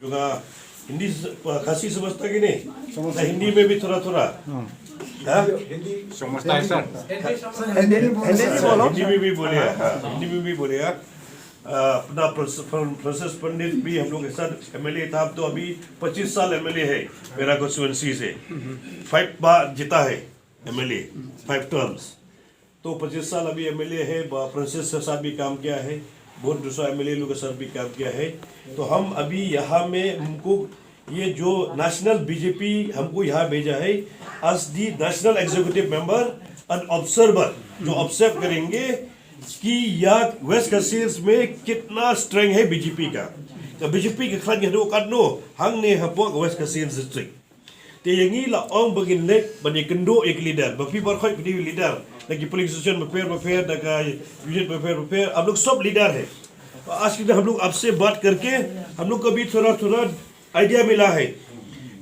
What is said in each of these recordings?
juga Hindi खासी समझता कि नहीं? समझता हिंदी में भी थोड़ा थोड़ा समझता है सर। हिंदी में भी बोलेगा, हिंदी में भी बोलेगा। अपना प्रोसेस पंडित भी हम लोग के साथ एमएलए था। अब तो अभी 25 साल एमएलए है मेरा कॉन्स्टिट्यूएंसी से, 5 बार जीता है एमएलए, 5 टर्म्स। तो 25 साल अभी एमएलए है। प्रोसेस के साथ भी काम किया है, बहुत दूसरा एमएलए लोग के साथ भी काम किया है। तो हम अभी यहाँ में हमको ये जो नेशनल बीजेपी हमको यहाँ भेजा है as the national executive member and observer, जो ऑब्जर्व करेंगे कि यह वेस्ट कसील्स में कितना स्ट्रेंथ है बीजेपी का। तो बीजेपी के खिलाफ ये करनो हमने हपक वेस्ट कसील्स डिस्ट्रिक्ट ते यंगी ला ओंग बगिन लेक बने कंडो एक लीडर बफी बार खोई पीडी लीडर लगी पुलिस स्टेशन बफेर दका यूनिट बफेर अब लोग सब लीडर है। तो आज के दिन हम लोग आपसे बात करके हम लोग को भी थोड़ा थोड़ा आइडिया मिला है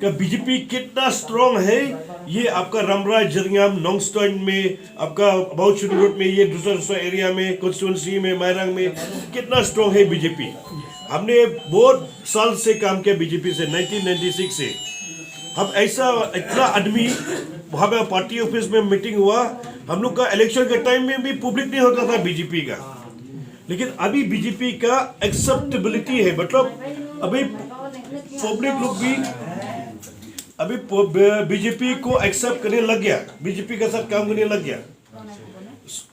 कि बीजेपी कितना स्ट्रांग है। ये आपका रामराय जरियाम नोंगस्टोइन में, आपका बाउचुन रोड में, ये दूसरा एरिया में, कॉन्स्टिट्यूंसी में, मायरंग में कितना स्ट्रांग है बीजेपी। हमने बहुत साल से काम किया बीजेपी से, 1996 से। हम ऐसा इतना आदमी वहाँ पे पार्टी ऑफिस में मीटिंग हुआ, हम लोग का इलेक्शन के टाइम में भी पब्लिक नहीं होता था बीजेपी का। लेकिन अभी बीजेपी का एक्सेप्टेबिलिटी है, मतलब अभी पब्लिक लोग भी अभी बीजेपी को एक्सेप्ट करने लग गया, बीजेपी के साथ काम करने लग गया।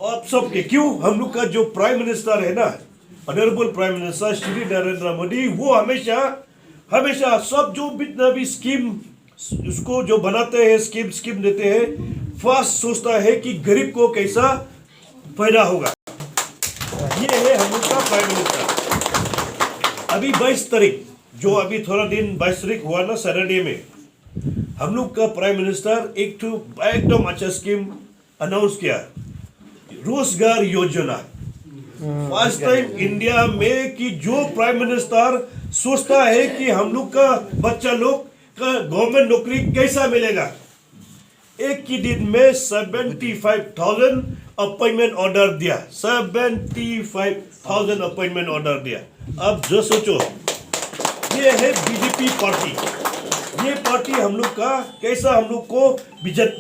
आप सब के क्यों, हम लोग का जो प्राइम मिनिस्टर है ना, honourable prime minister Shri Narendra Modi, वो हमेशा सब जो जितना भी स्कीम उसको जो बनाते हैं, स्कीम देते हैं, फर्स्ट सोचता है कि गरीब को कैसा फायदा होगा। ये है हम लोग का प्राइम मिनिस्टर। अभी 22 तारीख जो अभी थोड़ा दिन 22 तारीख हुआ ना, सैटरडे में हम लोग का प्राइम मिनिस्टर एकदम अच्छा स्कीम अनाउंस किया, रोजगार योजना। फर्स्ट टाइम इंडिया में कि जो प्राइम मिनिस्टर सोचता है कि हम लोग का बच्चा लोग का गवर्नमेंट नौकरी कैसा मिलेगा। एक ही दिन में 75,000 अपॉइंटमेंट ऑर्डर दिया, 75,000 अपॉइंटमेंट ऑर्डर दिया। अब जो सोचो, ये है बीजेपी पार्टी। ये पार्टी हम लोग का कैसा हम लोग को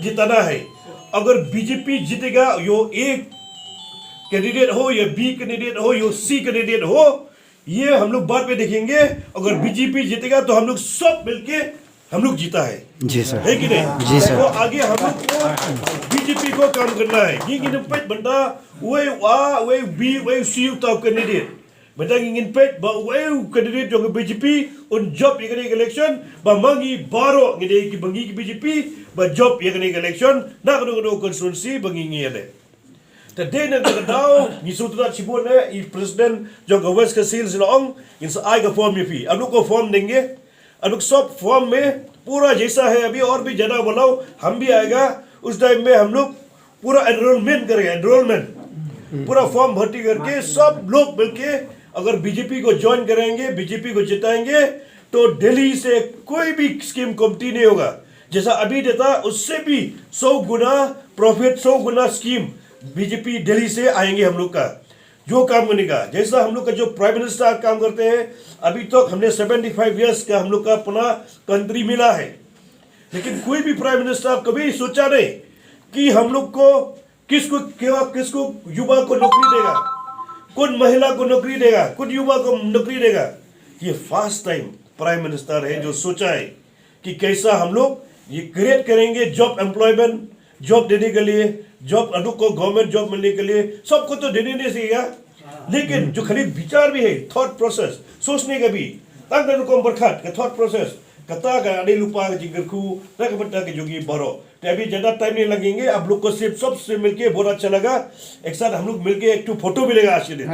जिताना है। अगर बीजेपी जीतेगा, यो ए कैंडिडेट हो या बी कैंडिडेट हो या सी कैंडिडेट हो, ये हम लोग बाद में देखेंगे। अगर बीजेपी जीतेगा तो हम लोग सब मिलके हम लोग जीता है। जी सर, है कि नहीं? जी सर। तो आगे हम लोग को बीजेपी को काम करना है। ये गिनपेट बंदा वे बी वे सी उताव कैंडिडेट बंदा गिनपेट वे कैंडिडेट जो बीजेपी उन जॉब ये करेंगे इलेक्शन बंगी बारो गिने की बंगी की बीजेपी ब जॉब ये करेंगे इलेक्शन ना करो कंस्टिट्यूंसी बंगी ये दे। Today na daw ni sutra chibon ne i president जो गवर्स का सील्स लोंग इनसे आएगा फॉर्म में भी अब लोग को फॉर्म देंगे। अब लोग सब फॉर्म में पूरा जैसा है अभी और भी ज्यादा बोलाओ हम भी आएगा। उस टाइम में हम लोग पूरा एनरोलमेंट करेंगे, एनरोलमेंट पूरा फॉर्म भर्ती करके सब लोग मिलके अगर बीजेपी को ज्वाइन करेंगे, बीजेपी को जिताएंगे तो दिल्ली से कोई भी स्कीम कमती नहीं होगा। जैसा अभी देता उससे भी 100 गुना प्रॉफिट, 100 गुना स्कीम बीजेपी दिल्ली से आएंगे हम लोग का जो काम करने का। जैसा हम लोग का जो प्राइम मिनिस्टर काम करते हैं, अभी तक तो हमने 75 इयर्स का हम लोग का अपना कंट्री मिला है। लेकिन कोई भी प्राइम मिनिस्टर कभी सोचा नहीं कि हम लोग को किसको युवा को नौकरी देगा, कौन महिला को नौकरी देगा, कौन युवा को नौकरी देगा। ये फर्स्ट टाइम प्राइम मिनिस्टर है जो सोचा है कि कैसा हम लोग ये क्रिएट करेंगे जॉब एम्प्लॉयमेंट, जॉब देने के लिए, जॉब अनुक को गवर्नमेंट जॉब मिलने के लिए। सबको तो देने नहीं सीखेगा, लेकिन जो खाली विचार भी है, थॉट प्रोसेस सोचने का भी तंग को बरखात का थॉट प्रोसेस कता का अड़ी लुपा का जिगर को ना का बट्टा के जोगी बरो। तो अभी ज्यादा टाइम नहीं लगेंगे। आप लोग को सिर्फ सबसे मिलके बहुत अच्छा लगा। एक साथ हम लोग मिलके एक फोटो मिलेगा आज के दिन।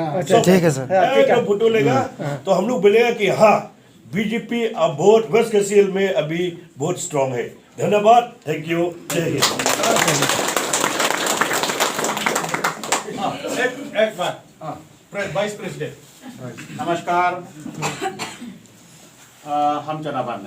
ठीक है सर, एक फोटो लेगा तो हम लोग मिलेगा कि हाँ बीजेपी अब बहुत वेस्ट कसील में अभी बहुत स्ट्रांग है। धन्यवाद, थैंक यू, जय हिंद। एक बात वाइस प्रेसिडेंट, नमस्कार। हम चनाबान